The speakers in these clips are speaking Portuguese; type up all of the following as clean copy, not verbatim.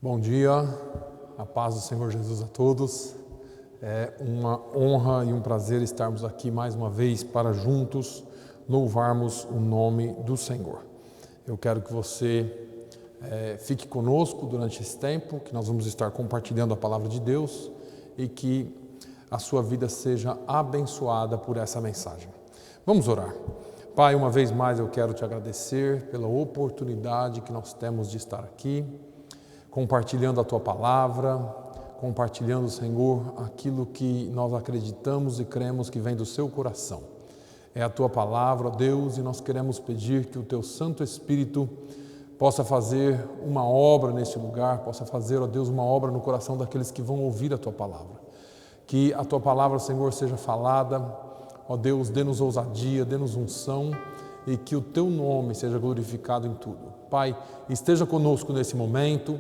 Bom dia, a paz do Senhor Jesus a todos. É uma honra e um prazer estarmos aqui mais uma vez para juntos louvarmos o nome do Senhor. Eu quero que você fique conosco durante esse tempo, que nós vamos estar compartilhando a palavra de Deus e que a sua vida seja abençoada por essa mensagem. Vamos orar. Pai, uma vez mais eu quero te agradecer pela oportunidade que nós temos de estar aqui, compartilhando a Tua Palavra, compartilhando, Senhor, aquilo que nós acreditamos e cremos que vem do Seu coração. É a Tua Palavra, ó Deus, e nós queremos pedir que o Teu Santo Espírito possa fazer uma obra neste lugar, possa fazer, ó Deus, uma obra no coração daqueles que vão ouvir a Tua Palavra. Que a Tua Palavra, Senhor, seja falada, ó Deus, dê-nos ousadia, dê-nos unção e que o Teu nome seja glorificado em tudo. Pai, esteja conosco nesse momento,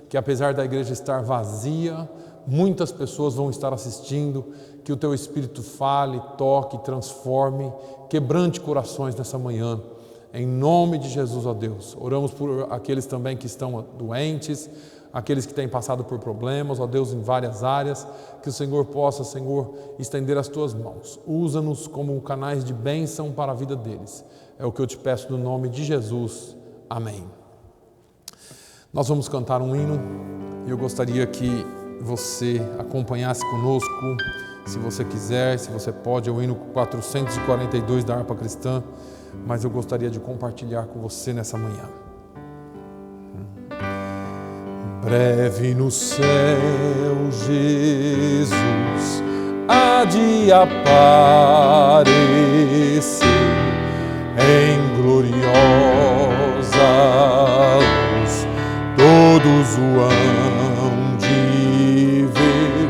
que apesar da igreja estar vazia, muitas pessoas vão estar assistindo, que o Teu Espírito fale, toque, transforme, quebrante corações nessa manhã. Em nome de Jesus, ó Deus, oramos por aqueles também que estão doentes, aqueles que têm passado por problemas, ó Deus, em várias áreas, que o Senhor possa, Senhor, estender as Tuas mãos. Usa-nos como canais de bênção para a vida deles. É o que eu te peço no nome de Jesus. Amém. Nós vamos cantar um hino e eu gostaria que você acompanhasse conosco, se você quiser, se você pode, é o hino 442 da harpa cristã, mas eu gostaria de compartilhar com você nessa manhã. Breve no céu, Jesus há de aparecer em gloriosa luz, todos o hão de ver.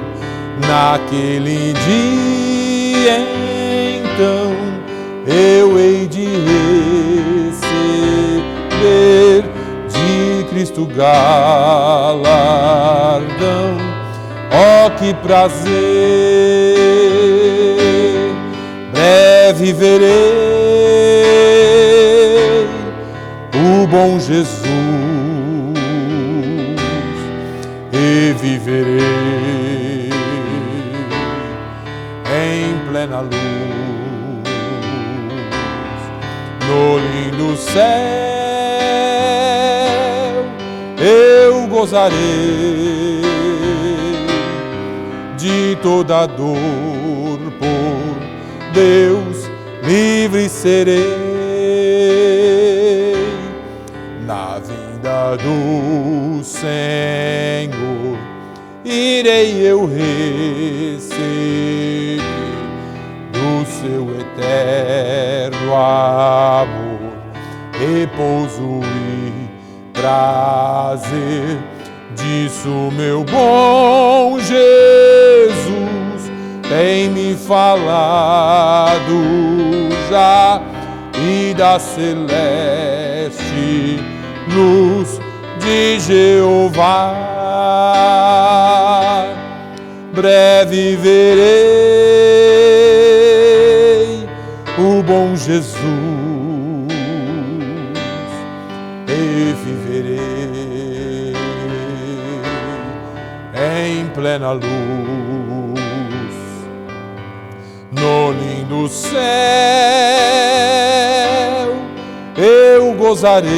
Naquele dia, então, eu hei de receber de Cristo galardão. Oh, que prazer! Breve verei o bom Jesus e viverei em plena luz no lindo céu. Eu gozarei de toda dor, por Deus livre serei. Na vinda do Senhor irei eu receber do Seu eterno amor repouso e prazer. Disso meu bom Jesus tem me falado já, e da celeste luz de Jeová. Breve verei o bom Jesus e viverei em plena luz no lindo céu. Eu gozarei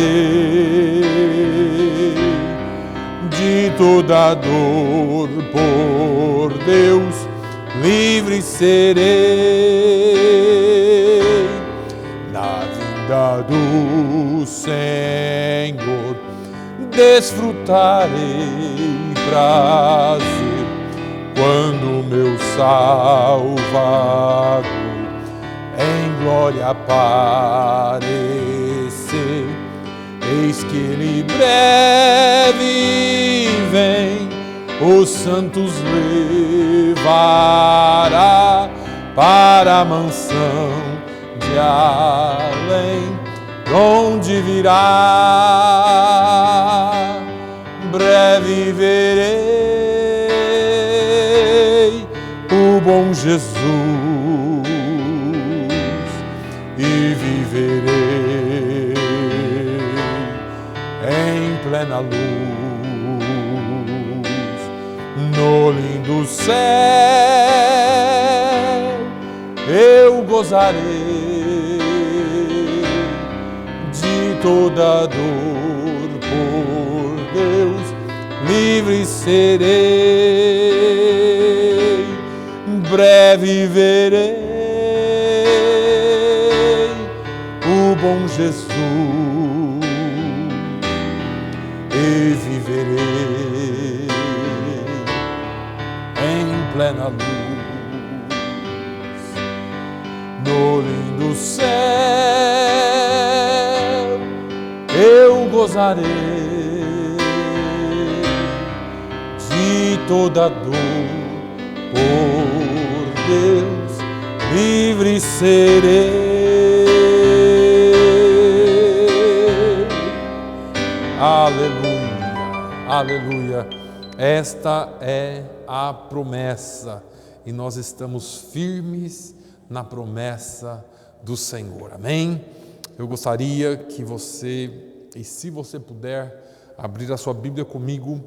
de toda dor, por Deus livre serei. Na vinda do Senhor desfrutarei prazer, quando meu Salvador em glória aparecer. Eis que Ele breve vem, os santos levará para a mansão de além, onde virá. Breve verei o bom Jesus e viverei em plena luz no lindo céu eu gozarei, de toda dor por Deus livre serei, breve verei o bom Jesus e viverei em plena luz. No lindo céu eu gozarei, de toda dor por Deus livre serei. Aleluia, aleluia. Esta é a promessa e nós estamos firmes na promessa do Senhor. Amém? Eu gostaria que você, e se você puder, abrir a sua Bíblia comigo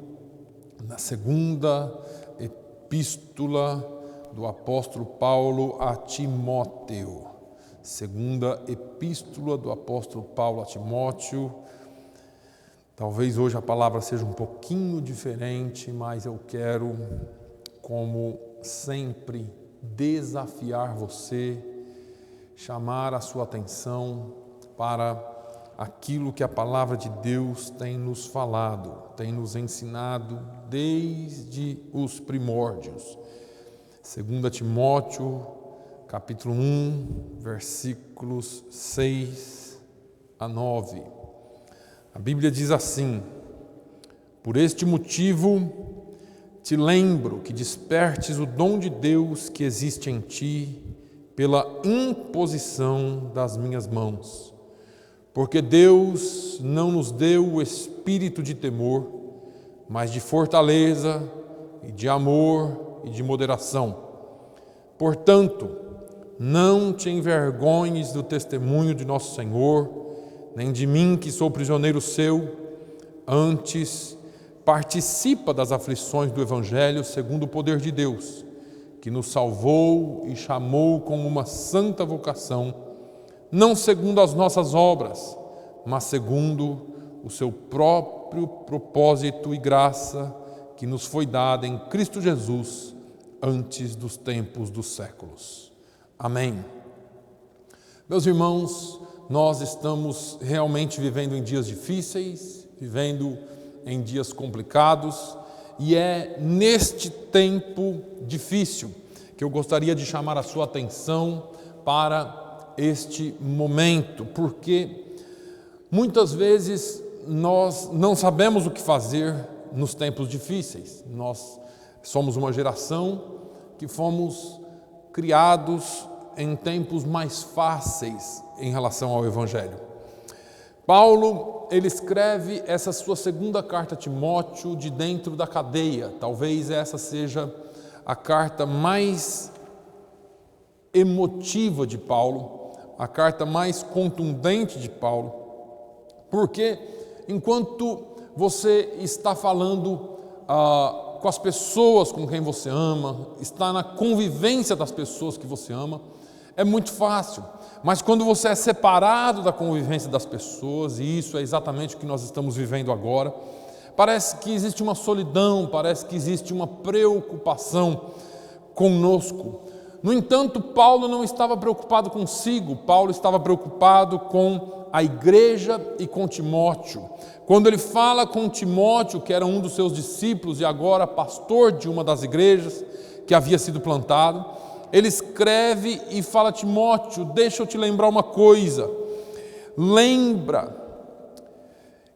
na segunda epístola do apóstolo Paulo a Timóteo. Segunda epístola do apóstolo Paulo a Timóteo. Talvez hoje a palavra seja um pouquinho diferente, mas eu quero, como sempre, desafiar você, chamar a sua atenção para aquilo que a palavra de Deus tem nos falado, tem nos ensinado desde os primórdios. 2 Timóteo, capítulo 1, versículos 6 a 9. A Bíblia diz assim: por este motivo te lembro que despertes o dom de Deus que existe em ti pela imposição das minhas mãos. Porque Deus não nos deu o espírito de temor, mas de fortaleza e de amor e de moderação. Portanto, não te envergonhes do testemunho de nosso Senhor, nem de mim que sou prisioneiro seu, antes participa das aflições do Evangelho segundo o poder de Deus, que nos salvou e chamou com uma santa vocação, não segundo as nossas obras, mas segundo o seu próprio propósito e graça que nos foi dada em Cristo Jesus antes dos tempos dos séculos. Amém. Meus irmãos, nós estamos realmente vivendo em dias difíceis, vivendo em dias complicados, e é neste tempo difícil que eu gostaria de chamar a sua atenção para este momento, porque muitas vezes nós não sabemos o que fazer nos tempos difíceis. Nós somos uma geração que fomos criados em tempos mais fáceis em relação ao Evangelho. Paulo, ele escreve essa sua segunda carta a Timóteo de dentro da cadeia. Talvez essa seja a carta mais emotiva de Paulo, a carta mais contundente de Paulo, porque enquanto você está falando com as pessoas com quem você ama, está na convivência das pessoas que você ama, é muito fácil. Mas quando você é separado da convivência das pessoas, e isso é exatamente o que nós estamos vivendo agora, parece que existe uma solidão, parece que existe uma preocupação conosco. No entanto, Paulo não estava preocupado consigo, Paulo estava preocupado com a igreja e com Timóteo. Quando ele fala com Timóteo, que era um dos seus discípulos e agora pastor de uma das igrejas que havia sido plantado, ele escreve e fala: Timóteo, deixa eu te lembrar uma coisa, lembra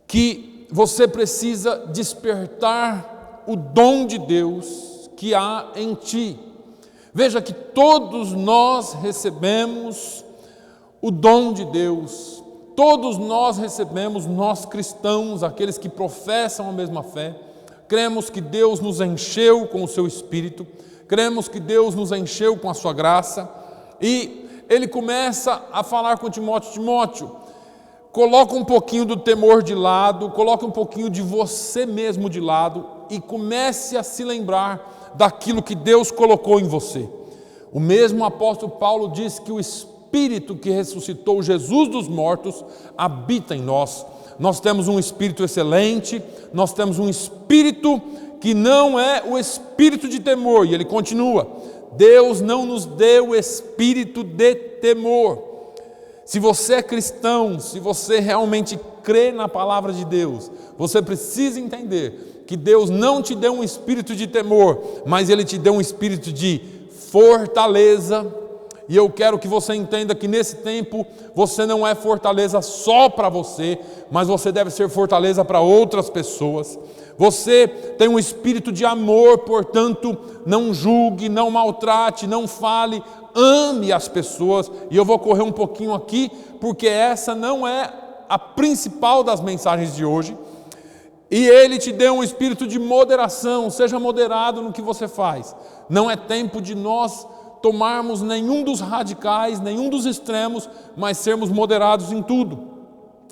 que você precisa despertar o dom de Deus que há em ti. Veja que todos nós recebemos o dom de Deus, todos nós recebemos, nós cristãos, aqueles que professam a mesma fé, cremos que Deus nos encheu com o seu Espírito, cremos que Deus nos encheu com a sua graça, e ele começa a falar com Timóteo: Timóteo, coloca um pouquinho do temor de lado, coloca um pouquinho de você mesmo de lado e comece a se lembrar daquilo que Deus colocou em você. O mesmo apóstolo Paulo diz que o Espírito que ressuscitou Jesus dos mortos habita em nós. Nós temos um Espírito excelente, nós temos um Espírito que não é o espírito de temor, e ele continua: Deus não nos deu o espírito de temor. Se você é cristão, se você realmente crê na palavra de Deus, você precisa entender que Deus não te deu um espírito de temor, mas Ele te deu um espírito de fortaleza. E eu quero que você entenda que nesse tempo você não é fortaleza só para você, mas você deve ser fortaleza para outras pessoas. Você tem um espírito de amor, portanto, não julgue, não maltrate, não fale, ame as pessoas. E eu vou correr um pouquinho aqui, porque essa não é a principal das mensagens de hoje. E Ele te deu um espírito de moderação, seja moderado no que você faz. Não é tempo de nós tomarmos nenhum dos radicais, nenhum dos extremos, mas sermos moderados em tudo.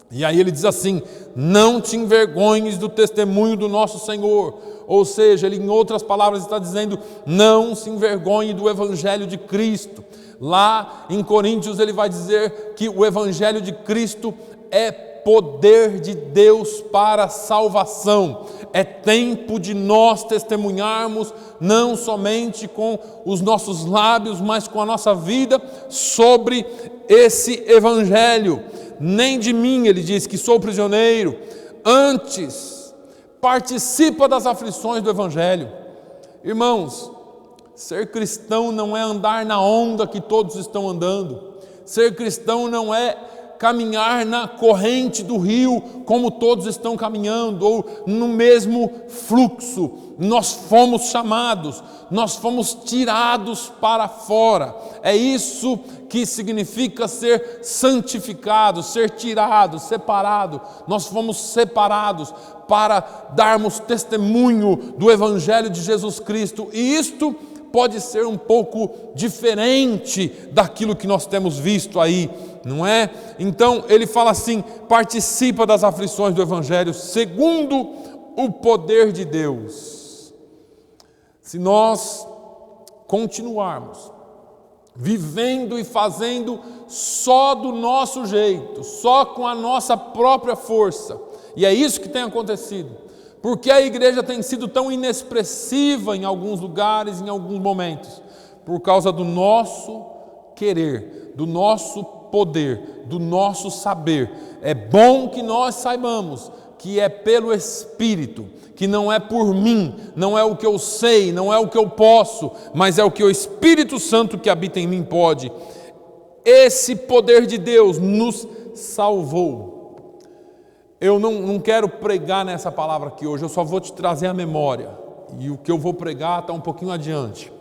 E aí ele diz assim: não te envergonhes do testemunho do nosso Senhor. Ou seja, ele em outras palavras está dizendo: não se envergonhe do Evangelho de Cristo. Lá em Coríntios ele vai dizer que o Evangelho de Cristo é poder de Deus para a salvação. É tempo de nós testemunharmos, não somente com os nossos lábios, mas com a nossa vida, sobre esse Evangelho. Nem de mim, ele diz, que sou prisioneiro, antes participa das aflições do Evangelho. Irmãos, ser cristão não é andar na onda que todos estão andando. Ser cristão não é caminhar na corrente do rio como todos estão caminhando, ou no mesmo fluxo. Nós fomos chamados, nós fomos tirados para fora. É isso que significa ser santificado, ser tirado, separado. Nós fomos separados para darmos testemunho do Evangelho de Jesus Cristo, e isto pode ser um pouco diferente daquilo que nós temos visto aí, não é? Então ele fala assim: participa das aflições do Evangelho segundo o poder de Deus. Se nós continuarmos vivendo e fazendo só do nosso jeito, só com a nossa própria força, e é isso que tem acontecido. Porque a igreja tem sido tão inexpressiva em alguns lugares, em alguns momentos? Por causa do nosso querer, do nosso poder, do nosso saber. É bom que nós saibamos que é pelo Espírito, que não é por mim, não é o que eu sei, não é o que eu posso, mas é o que o Espírito Santo que habita em mim pode. Esse poder de Deus nos salvou. Eu não quero pregar nessa palavra aqui hoje, eu só vou te trazer a memória, e o que eu vou pregar está um pouquinho adiante.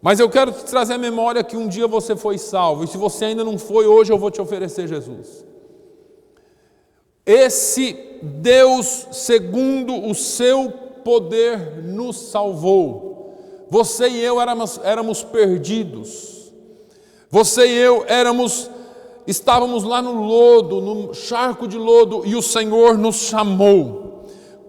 Mas eu quero te trazer a memória que um dia você foi salvo, e se você ainda não foi, hoje eu vou te oferecer Jesus. Esse Deus, segundo o seu poder, nos salvou. Você e eu éramos perdidos, você e eu estávamos lá no lodo, no charco de lodo, e o Senhor nos chamou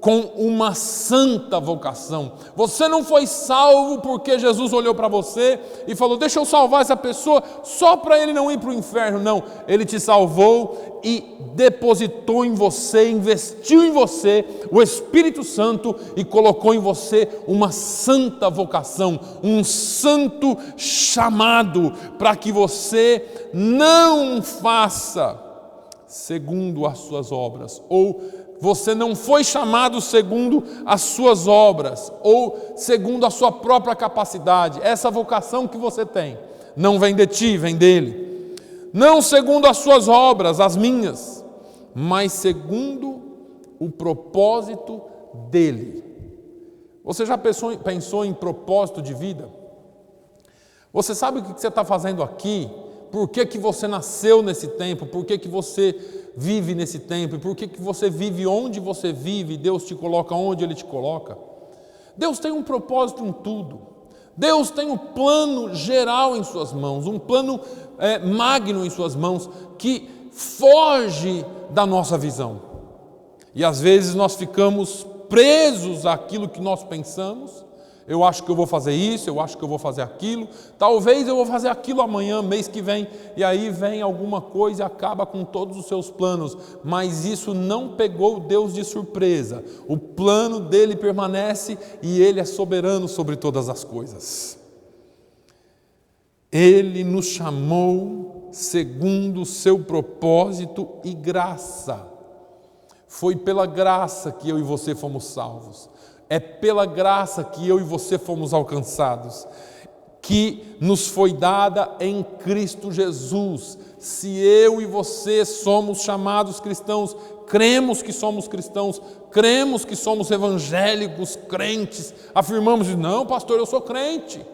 com uma santa vocação. Você não foi salvo porque Jesus olhou para você e falou: deixa eu salvar essa pessoa só para ele não ir para o inferno. Não, Ele te salvou e depositou em você, investiu em você o Espírito Santo e colocou em você uma santa vocação, um santo chamado, para que você não faça segundo as suas obras, ou você não foi chamado segundo as suas obras, ou segundo a sua própria capacidade. Essa vocação que você tem não vem de ti, vem dele. Não segundo as suas obras, as minhas, mas segundo o propósito dele. Você já pensou em propósito de vida? Você sabe o que você está fazendo aqui? Por que você nasceu nesse tempo? Por que você vive nesse tempo? E por que você vive onde você vive? Deus te coloca onde Ele te coloca? Deus tem um propósito em tudo. Deus tem um plano geral em suas mãos, um plano magno em suas mãos, que foge da nossa visão. E às vezes nós ficamos presos àquilo que nós pensamos. Eu acho que eu vou fazer isso, eu acho que eu vou fazer aquilo, talvez eu vou fazer aquilo amanhã, mês que vem, e aí vem alguma coisa e acaba com todos os seus planos, mas isso não pegou Deus de surpresa. O plano dele permanece e ele é soberano sobre todas as coisas. Ele nos chamou segundo o seu propósito e graça. Foi pela graça que eu e você fomos salvos. É pela graça que eu e você fomos alcançados, que nos foi dada em Cristo Jesus. Se eu e você somos chamados cristãos, cremos que somos cristãos, cremos que somos evangélicos, crentes, afirmamos, não, pastor, eu sou crente.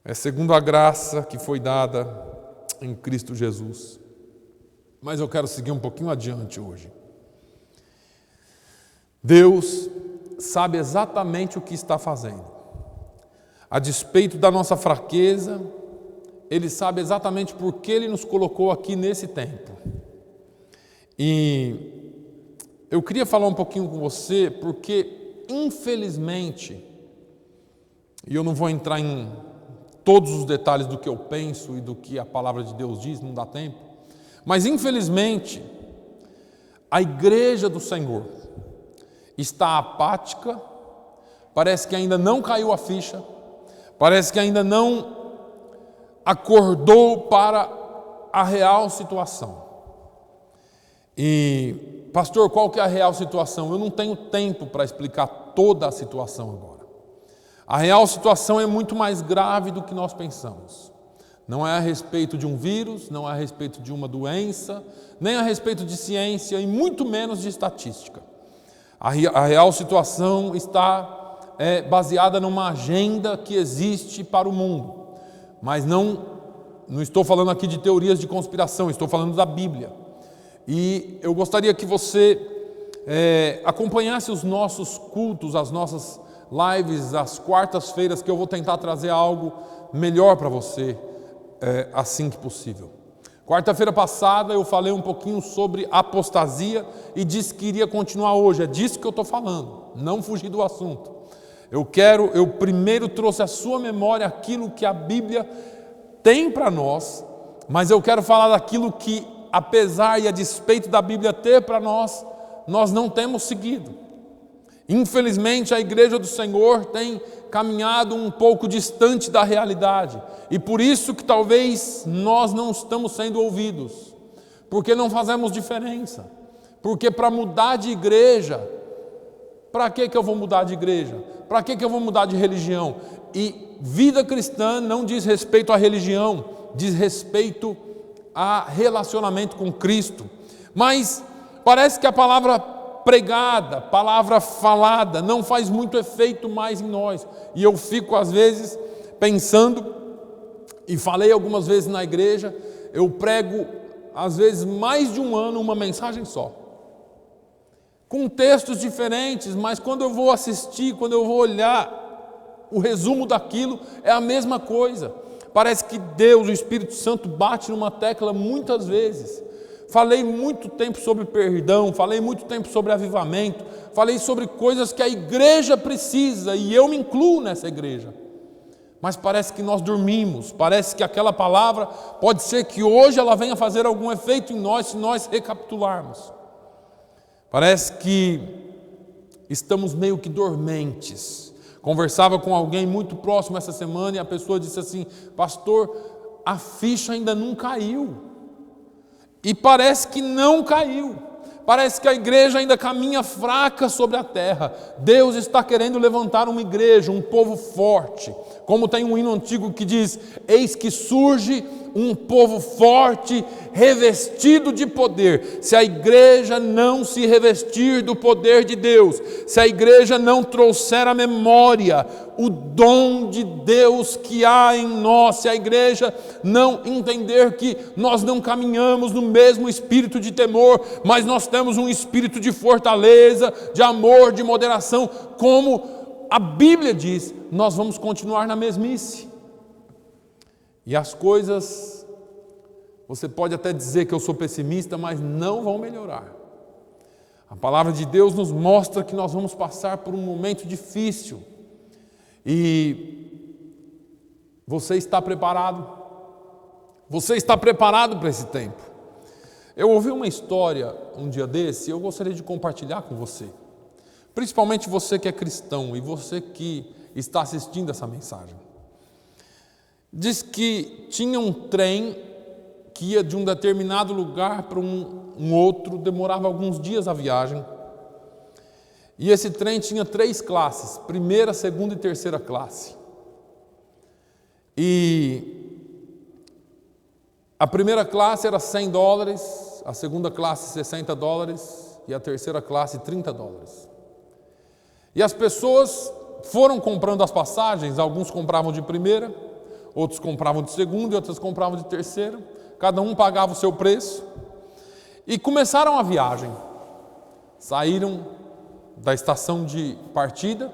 É segundo a graça que foi dada em Cristo Jesus. Mas eu quero seguir um pouquinho adiante hoje. Deus sabe exatamente o que está fazendo. A despeito da nossa fraqueza, Ele sabe exatamente por que Ele nos colocou aqui nesse tempo. E eu queria falar um pouquinho com você, porque infelizmente, e eu não vou entrar em todos os detalhes do que eu penso e do que a palavra de Deus diz, não dá tempo, mas infelizmente, a igreja do Senhor está apática, parece que ainda não caiu a ficha, parece que ainda não acordou para a real situação. E, pastor, qual que é a real situação? Eu não tenho tempo para explicar toda a situação agora. A real situação é muito mais grave do que nós pensamos. Não é a respeito de um vírus, não é a respeito de uma doença, nem a respeito de ciência e muito menos de estatística. A real situação está baseada numa agenda que existe para o mundo. Mas não estou falando aqui de teorias de conspiração, estou falando da Bíblia. E eu gostaria que você acompanhasse os nossos cultos, as nossas lives, às quartas-feiras, que eu vou tentar trazer algo melhor para você, assim que possível. Quarta-feira passada eu falei um pouquinho sobre apostasia e disse que iria continuar hoje. É disso que eu estou falando, não fugir do assunto. Eu primeiro trouxe à sua memória aquilo que a Bíblia tem para nós, mas eu quero falar daquilo que, apesar e a despeito da Bíblia ter para nós, nós não temos seguido. Infelizmente, a igreja do Senhor tem caminhado um pouco distante da realidade, e por isso que talvez nós não estamos sendo ouvidos, porque não fazemos diferença, porque para mudar de igreja, para que eu vou mudar de igreja? Para que eu vou mudar de religião? E vida cristã não diz respeito à religião, diz respeito a relacionamento com Cristo. Mas parece que a palavra pregada, palavra falada, não faz muito efeito mais em nós. E eu fico às vezes pensando, e falei algumas vezes na igreja, eu prego às vezes mais de um ano uma mensagem só, com textos diferentes, mas quando eu vou assistir, quando eu vou olhar o resumo daquilo, é a mesma coisa. Parece que Deus, o Espírito Santo, bate numa tecla muitas vezes. Falei muito tempo sobre perdão, falei muito tempo sobre avivamento, falei sobre coisas que a igreja precisa, e eu me incluo nessa igreja. Mas parece que nós dormimos, parece que aquela palavra, pode ser que hoje ela venha fazer algum efeito em nós, se nós recapitularmos. Parece que estamos meio que dormentes. Conversava com alguém muito próximo essa semana e a pessoa disse assim: pastor, a ficha ainda não caiu. E parece que não caiu. Parece que a igreja ainda caminha fraca sobre a terra. Deus está querendo levantar uma igreja, um povo forte. Como tem um hino antigo que diz: eis que surge um povo forte, revestido de poder. Se a igreja não se revestir do poder de Deus, se a igreja não trouxer à memória o dom de Deus que há em nós, se a igreja não entender que nós não caminhamos no mesmo espírito de temor, mas nós temos um espírito de fortaleza, de amor, de moderação, como a Bíblia diz, nós vamos continuar na mesmice. E as coisas Você pode até dizer que eu sou pessimista, mas não vão melhorar. A palavra de Deus nos mostra que nós vamos passar por um momento difícil. E você está preparado? Você está preparado para esse tempo? Eu ouvi uma história um dia desse e eu gostaria de compartilhar com você. Principalmente você que é cristão e você que está assistindo essa mensagem. Diz que tinha um trem que ia de um determinado lugar para um outro, demorava alguns dias a viagem. E esse trem tinha 3 classes, primeira, segunda e terceira classe. E a primeira classe era $100, a segunda classe $60 e a terceira classe $30. E as pessoas foram comprando as passagens, alguns compravam de primeira, outros compravam de segunda e outros compravam de terceira, cada um pagava o seu preço e começaram a viagem. Saíram da estação de partida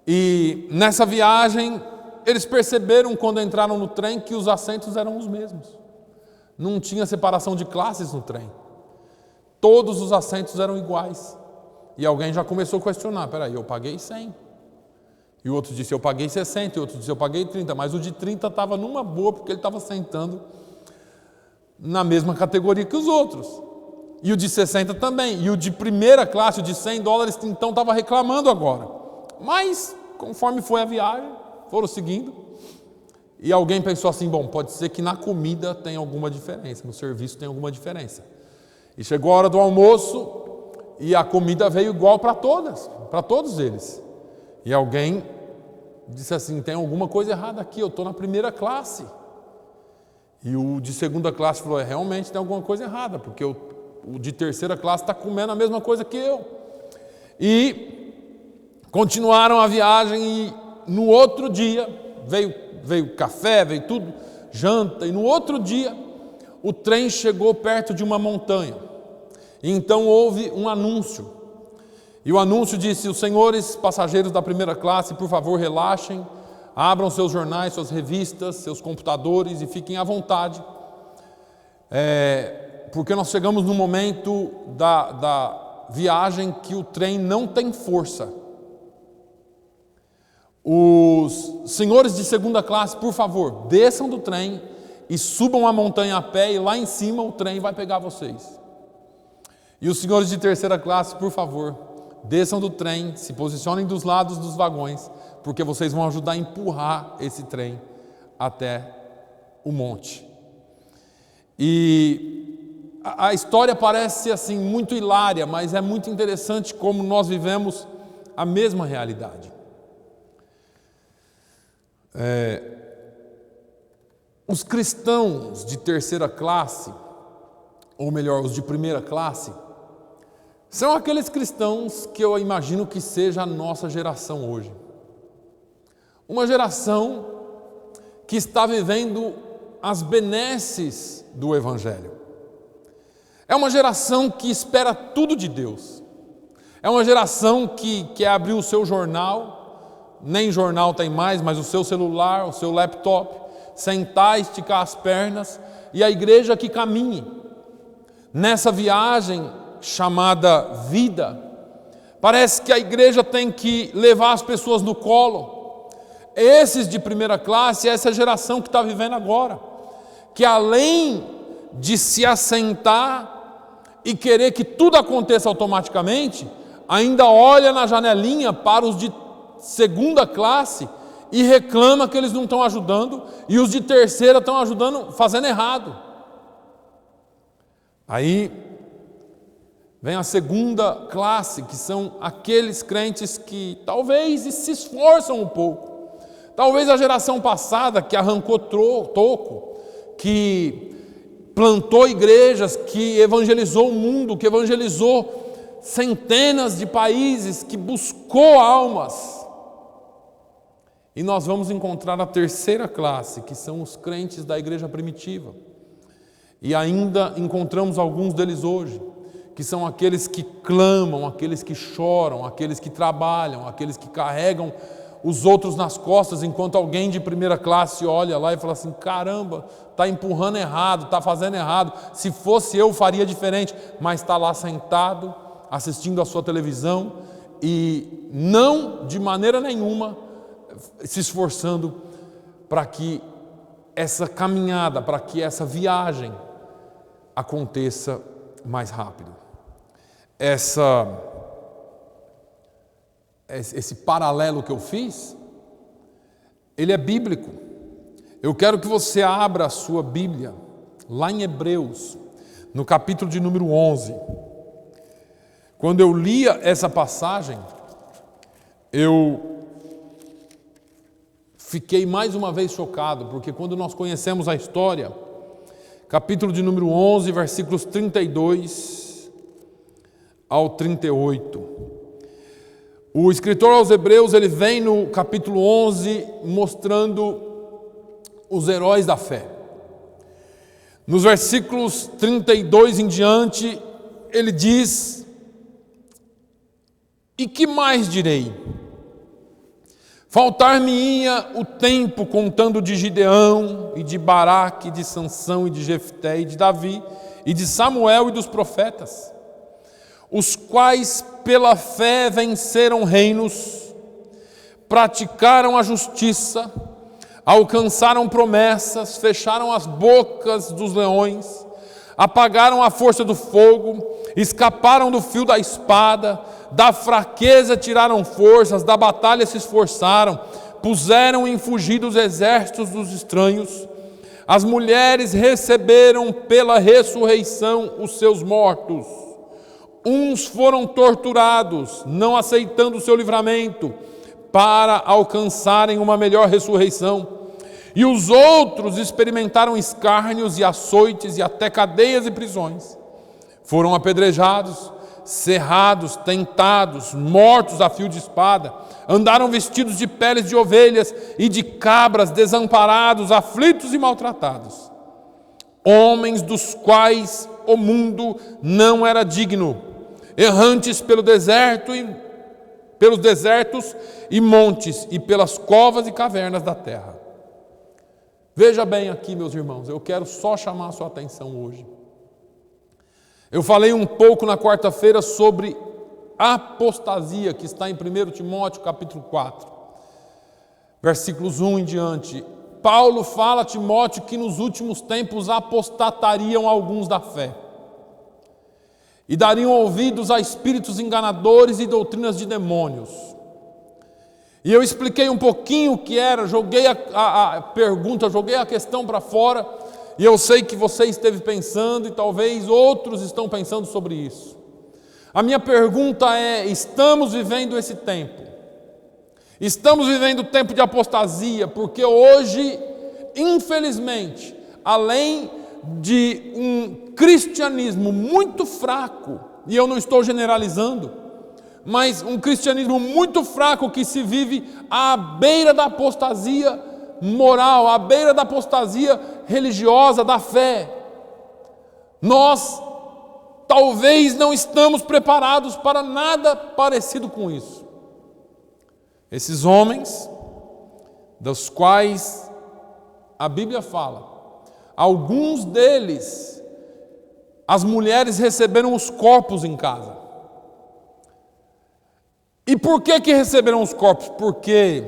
e nessa viagem eles perceberam quando entraram no trem que os assentos eram os mesmos. Não tinha separação de classes no trem. Todos os assentos eram iguais. E alguém já começou a questionar, peraí, eu paguei 100. E o outro disse, eu paguei 60, e o outro disse, eu paguei 30, mas o de 30 estava numa boa, porque ele estava sentando na mesma categoria que os outros. E o de 60 também, e o de primeira classe, o de $100, então estava reclamando agora. Mas, conforme foi a viagem, foram seguindo, e alguém pensou assim, bom, pode ser que na comida tem alguma diferença, no serviço tem alguma diferença. E chegou a hora do almoço, e a comida veio igual para todos eles. E alguém disse assim, tem alguma coisa errada aqui, eu estou na primeira classe. E o de segunda classe falou, realmente tem alguma coisa errada, porque o de terceira classe está comendo a mesma coisa que eu. E continuaram a viagem e no outro dia, veio café, veio tudo, janta, e no outro dia o trem chegou perto de uma montanha. E então houve um anúncio. E o anúncio disse, os senhores passageiros da primeira classe, por favor, relaxem, abram seus jornais, suas revistas, seus computadores e fiquem à vontade, porque nós chegamos no momento da viagem que o trem não tem força. Os senhores de segunda classe, por favor, desçam do trem e subam a montanha a pé e lá em cima o trem vai pegar vocês. E os senhores de terceira classe, por favor, desçam do trem, se posicionem dos lados dos vagões, porque vocês vão ajudar a empurrar esse trem até o monte. E a história parece assim muito hilária, mas é muito interessante como nós vivemos a mesma realidade. Os cristãos de terceira classe, ou melhor, os de primeira classe, são aqueles cristãos que eu imagino que seja a nossa geração hoje. Uma geração que está vivendo as benesses do Evangelho. É uma geração que espera tudo de Deus. É uma geração que quer abrir o seu jornal, nem jornal tem mais, mas o seu celular, o seu laptop, sentar, esticar as pernas e a igreja que caminhe nessa viagem chamada vida. Parece que a igreja tem que levar as pessoas no colo. Esses de primeira classe, essa geração que está vivendo agora, que além de se assentar e querer que tudo aconteça automaticamente, ainda olha na janelinha para os de segunda classe e reclama que eles não estão ajudando e os de terceira estão ajudando, fazendo errado. Aí vem a segunda classe, que são aqueles crentes que talvez se esforçam um pouco. Talvez a geração passada que arrancou toco, que plantou igrejas, que evangelizou o mundo, que evangelizou centenas de países, que buscou almas. E nós vamos encontrar a terceira classe, que são os crentes da igreja primitiva. E ainda encontramos alguns deles hoje, que são aqueles que clamam, aqueles que choram, aqueles que trabalham, aqueles que carregam os outros nas costas, enquanto alguém de primeira classe olha lá e fala assim: caramba, está empurrando errado, está fazendo errado, se fosse eu faria diferente, mas está lá sentado, assistindo a sua televisão e não de maneira nenhuma se esforçando para que essa caminhada, para que essa viagem aconteça mais rápido. Esse paralelo que eu fiz, ele é bíblico. Eu quero que você abra a sua Bíblia, lá em Hebreus, no capítulo de número 11. Quando eu lia essa passagem, eu fiquei mais uma vez chocado, porque quando nós conhecemos a história, capítulo de número 11, versículos 32 ao 38, o escritor aos Hebreus, ele vem no capítulo 11 mostrando os heróis da fé. Nos versículos 32 em diante, ele diz: e que mais direi? Faltar-me-ia o tempo contando de Gideão, e de Baraque, de Sansão, e de Jefté, e de Davi, e de Samuel e dos profetas, os quais pela fé venceram reinos, praticaram a justiça, alcançaram promessas, fecharam as bocas dos leões, apagaram a força do fogo, escaparam do fio da espada, da fraqueza tiraram forças, da batalha se esforçaram, puseram em fugida os exércitos dos estranhos. As mulheres receberam pela ressurreição os seus mortos. Uns foram torturados, não aceitando o seu livramento, para alcançarem uma melhor ressurreição. E os outros experimentaram escárnios e açoites e até cadeias e prisões. Foram apedrejados, cerrados, tentados, mortos a fio de espada. Andaram vestidos de peles de ovelhas e de cabras, desamparados, aflitos e maltratados. Homens dos quais o mundo não era digno, errantes pelo deserto pelos desertos e montes e pelas covas e cavernas da terra. Veja bem aqui, meus irmãos, eu quero só chamar a sua atenção hoje. Eu falei um pouco na quarta-feira sobre apostasia, que está em 1 Timóteo capítulo 4, versículos 1 em diante. Paulo fala a Timóteo que nos últimos tempos apostatariam alguns da fé e dariam ouvidos a espíritos enganadores e doutrinas de demônios. E eu expliquei um pouquinho o que era, joguei a pergunta, joguei a questão para fora, e eu sei que você esteve pensando, e talvez outros estão pensando sobre isso. A minha pergunta é: estamos vivendo esse tempo? Estamos vivendo o tempo de apostasia, porque hoje, infelizmente, além de um cristianismo muito fraco, e eu não estou generalizando, mas um cristianismo muito fraco que se vive à beira da apostasia moral, à beira da apostasia religiosa, da fé. Nós talvez não estamos preparados para nada parecido com isso. Esses homens, dos quais a Bíblia fala, alguns deles, as mulheres receberam os corpos em casa. E por que receberam os corpos? Porque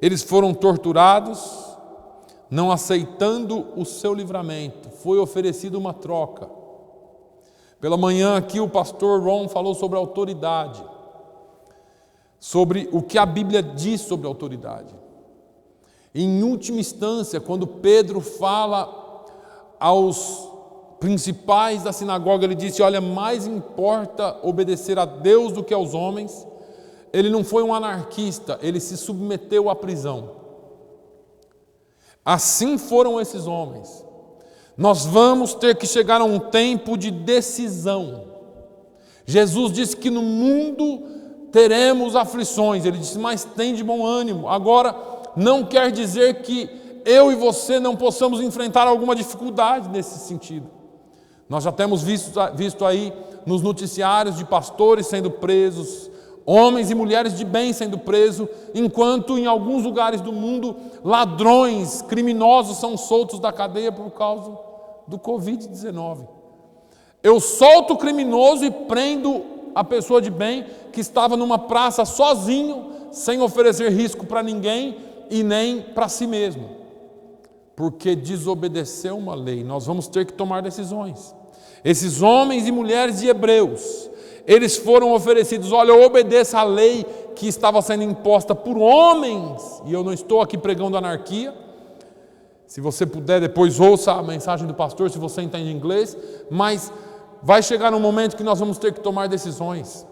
eles foram torturados, não aceitando o seu livramento. Foi oferecida uma troca. Pela manhã aqui o pastor Ron falou sobre autoridade, sobre o que a Bíblia diz sobre autoridade. Em última instância, quando Pedro fala aos principais da sinagoga, ele disse: olha, mais importa obedecer a Deus do que aos homens. Ele não foi um anarquista, ele se submeteu à prisão. Assim foram esses homens. Nós vamos ter que chegar a um tempo de decisão. Jesus disse que no mundo teremos aflições. Ele disse: mas tem de bom ânimo. Agora, não quer dizer que eu e você não possamos enfrentar alguma dificuldade nesse sentido. Nós já temos visto aí nos noticiários de pastores sendo presos, Homens e mulheres de bem sendo presos, enquanto em alguns lugares do mundo ladrões, criminosos são soltos da cadeia por causa do Covid-19. Eu solto o criminoso e prendo a pessoa de bem que estava numa praça sozinho, sem oferecer risco para ninguém e nem para si mesmo, porque desobedeceu uma lei. Nós vamos ter que tomar decisões. Esses homens e mulheres de Hebreus, eles foram oferecidos: olha, obedeça a lei que estava sendo imposta por homens, e eu não estou aqui pregando anarquia. Se você puder, depois ouça a mensagem do pastor, se você entende inglês, mas vai chegar um momento que nós vamos ter que tomar decisões.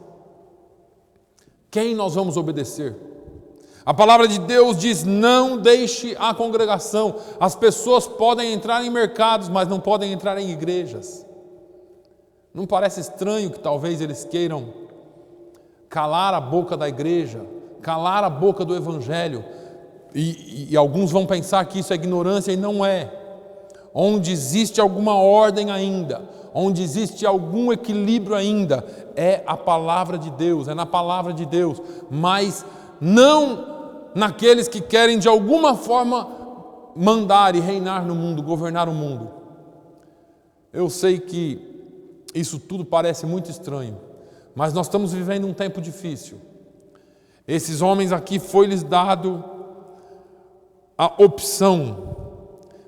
Quem nós vamos obedecer? A palavra de Deus diz: não deixe a congregação. As pessoas podem entrar em mercados, mas não podem entrar em igrejas. Não parece estranho que talvez eles queiram calar a boca da igreja, calar a boca do evangelho, e alguns vão pensar que isso é ignorância, e não é. Onde existe alguma ordem ainda, onde existe algum equilíbrio ainda, é a palavra de Deus, é na palavra de Deus, mas não naqueles que querem de alguma forma mandar e reinar no mundo, governar o mundo. Eu sei que isso tudo parece muito estranho, mas nós estamos vivendo um tempo difícil. Esses homens aqui foi-lhes dado a opção,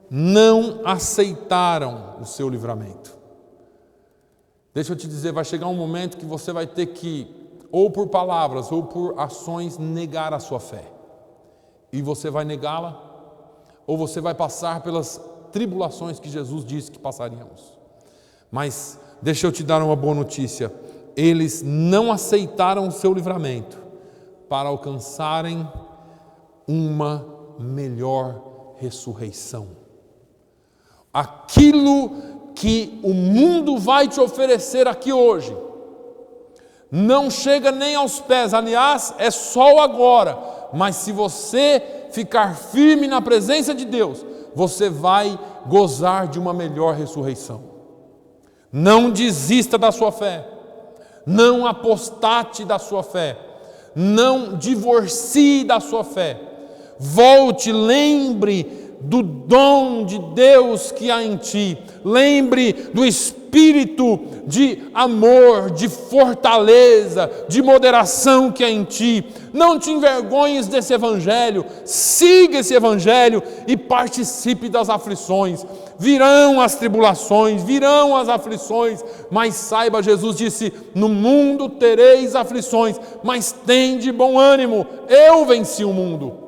não aceitaram o seu livramento. Deixa eu te dizer, vai chegar um momento que você vai ter que, ou por palavras ou por ações, negar a sua fé. E você vai negá-la, ou você vai passar pelas tribulações que Jesus disse que passaríamos. Mas deixa eu te dar uma boa notícia: eles não aceitaram o seu livramento para alcançarem uma melhor ressurreição. Aquilo que o mundo vai te oferecer aqui hoje não chega nem aos pés, aliás, é só o agora, mas se você ficar firme na presença de Deus, você vai gozar de uma melhor ressurreição. Não desista da sua fé, não apostate da sua fé, não divorcie da sua fé. Volte, lembre do dom de Deus que há em ti, lembre do espírito de amor, de fortaleza, de moderação que há em ti. Não te envergonhes desse evangelho, siga esse evangelho e participe das aflições. Virão as tribulações, virão as aflições, mas saiba, Jesus disse: no mundo tereis aflições, mas tende bom ânimo, eu venci o mundo.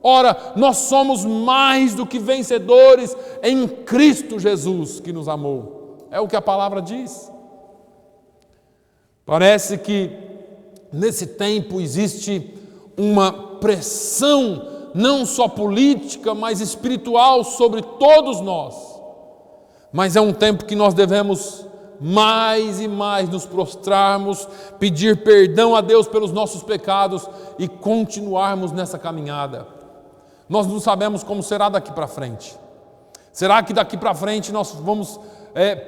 Ora, nós somos mais do que vencedores em Cristo Jesus que nos amou. É o que a palavra diz. Parece que nesse tempo existe uma pressão, não só política, mas espiritual sobre todos nós. Mas é um tempo que nós devemos mais e mais nos prostrarmos, pedir perdão a Deus pelos nossos pecados e continuarmos nessa caminhada. Nós não sabemos como será daqui para frente. Será que daqui para frente nós vamos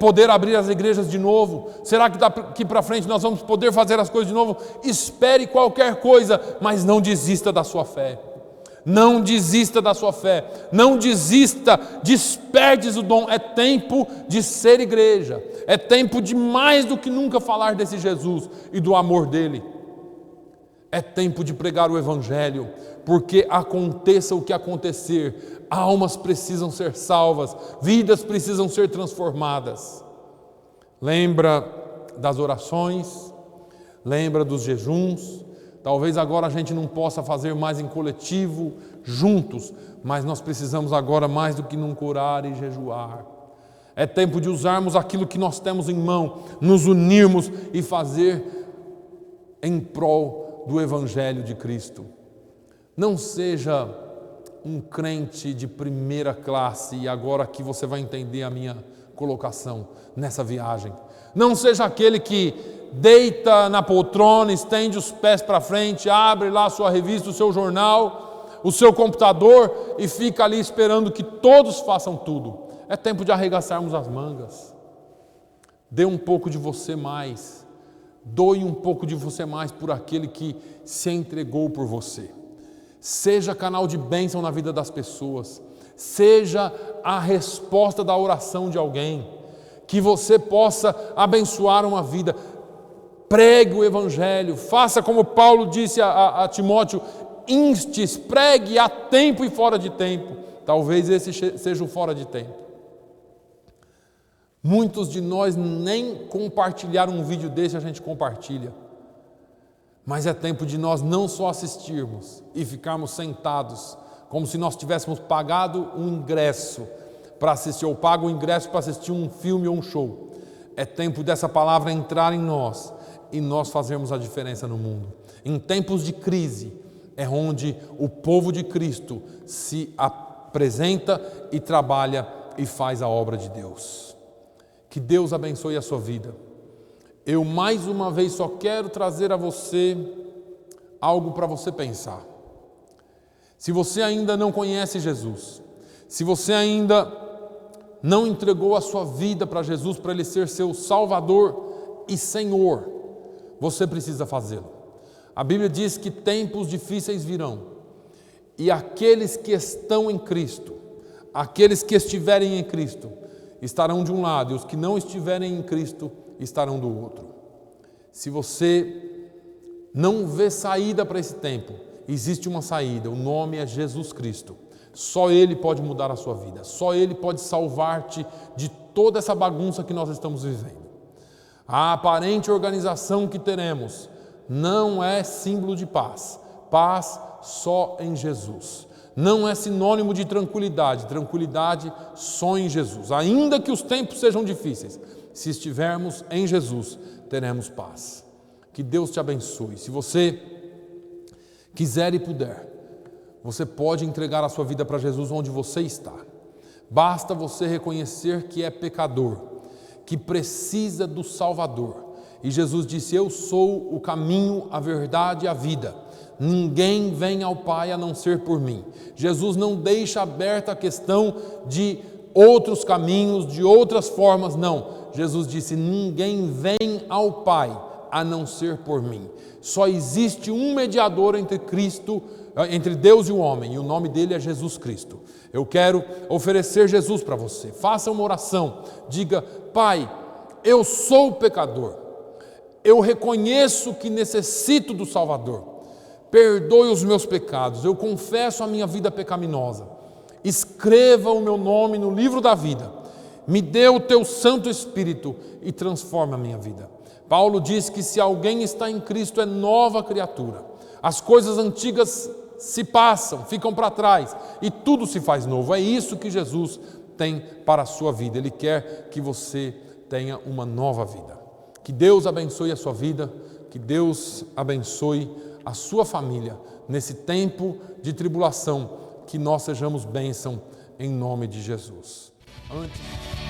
poder abrir as igrejas de novo? Será que daqui para frente nós vamos poder fazer as coisas de novo? Espere qualquer coisa, mas não desista da sua fé. Não desista da sua fé. Não desista, desperdes o dom. É tempo de ser igreja. É tempo de mais do que nunca falar desse Jesus e do amor dele. É tempo de pregar o evangelho, porque aconteça o que acontecer, almas precisam ser salvas, vidas precisam ser transformadas. Lembra das orações, lembra dos jejuns. Talvez agora a gente não possa fazer mais em coletivo, juntos, mas nós precisamos agora mais do que nunca orar e jejuar. É tempo de usarmos aquilo que nós temos em mão, nos unirmos e fazer em prol do Evangelho de Cristo. Não seja um crente de primeira classe, e agora aqui você vai entender a minha colocação nessa viagem. Não seja aquele que deita na poltrona, estende os pés para frente, abre lá a sua revista, o seu jornal, o seu computador e fica ali esperando que todos façam tudo. É tempo de arregaçarmos as mangas. Dê um pouco de você mais. Doe um pouco de você mais por aquele que se entregou por você. Seja canal de bênção na vida das pessoas. Seja a resposta da oração de alguém. Que você possa abençoar uma vida. Pregue o Evangelho. Faça como Paulo disse a Timóteo: instes, pregue a tempo e fora de tempo. Talvez esse seja o fora de tempo. Muitos de nós nem compartilhar um vídeo desse a gente compartilha. Mas é tempo de nós não só assistirmos e ficarmos sentados, como se nós tivéssemos pagado um ingresso para assistir, ou pago um ingresso para assistir um filme ou um show. É tempo dessa palavra entrar em nós e nós fazermos a diferença no mundo. Em tempos de crise é onde o povo de Cristo se apresenta e trabalha e faz a obra de Deus. Que Deus abençoe a sua vida. Eu mais uma vez só quero trazer a você algo para você pensar. Se você ainda não conhece Jesus, se você ainda não entregou a sua vida para Jesus, para Ele ser seu Salvador e Senhor, você precisa fazê-lo. A Bíblia diz que tempos difíceis virão, e aqueles que estão em Cristo, aqueles que estiverem em Cristo, estarão de um lado, e os que não estiverem em Cristo estarão do outro. Se você não vê saída para esse tempo, existe uma saída, o nome é Jesus Cristo. Só Ele pode mudar a sua vida, só Ele pode salvar-te de toda essa bagunça que nós estamos vivendo. A aparente organização que teremos não é símbolo de paz. Paz só em Jesus. Não é sinônimo de tranquilidade. Tranquilidade só em Jesus. Ainda que os tempos sejam difíceis, se estivermos em Jesus, teremos paz. Que Deus te abençoe. Se você quiser e puder, você pode entregar a sua vida para Jesus onde você está. Basta você reconhecer que é pecador, que precisa do Salvador. E Jesus disse: eu sou o caminho, a verdade e a vida. Ninguém vem ao Pai a não ser por mim. Jesus não deixa aberta a questão de outros caminhos, de outras formas, não. Jesus disse: ninguém vem ao Pai a não ser por mim. Só existe um mediador entre Cristo, entre Deus e o homem, e o nome dele é Jesus Cristo. Eu quero oferecer Jesus para você. Faça uma oração. Diga: Pai, eu sou pecador. Eu reconheço que necessito do Salvador. Perdoe os meus pecados. Eu confesso a minha vida pecaminosa. Escreva o meu nome no livro da vida. Me dê o teu Santo Espírito e transforme a minha vida. Paulo diz que se alguém está em Cristo é nova criatura. As coisas antigas se passam, ficam para trás e tudo se faz novo. É isso que Jesus tem para a sua vida. Ele quer que você tenha uma nova vida. Que Deus abençoe a sua vida, que Deus abençoe a sua família nesse tempo de tribulação, que nós sejamos bênção em nome de Jesus. Antes